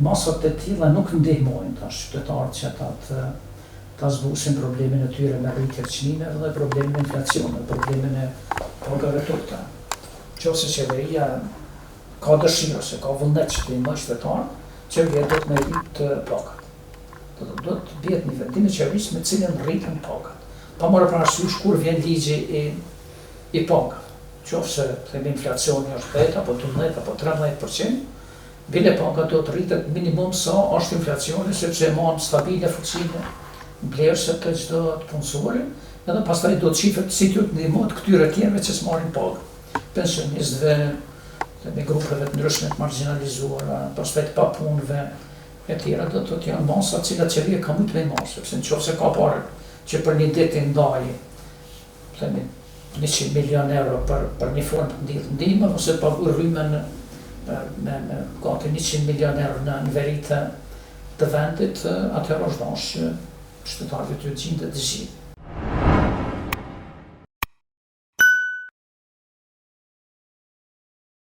masat e tilla nuk ndihmojnë tash qytetarët që ta zbusin problemin e tyre me rritje të çmimeve dhe problemin e inflacionit, problemin e pagave të ulta. Nëse qeveria ka dëshirë ose ka vullnet që të ndihmojë qytetarët, qeveria do të rritë pagat. Do të bjetë një vendim i qeverisë me cilën rriten pagat. Pa marrë parasysh kur vjen ligji i pagave. Qofse themi inflacioni është 10 apo 12 apo 13%, bile paga do të rritet minimum sa është inflacioni, sepse e marrë stabile fuqinë blerëse të çdo të punësori, edhe pastaj do të shifet si të ndihmohet këtyre tjerëve që s'marrin pagë. Pensionistëve, me grupeve të ndryshme të marginalizuara, pastaj të papunëve, e tjera do të janë masa të cilat qeveria ka shumë me marrë, sepse nëse ka parë që për një ditë ndajë, themi 100 milion euro për një formë të ndihmë, ose të paguaj rrymen me gati 100 milion euro në veri të vendit, atëherë është dashur që qytetarëve të gjindet të gjithë.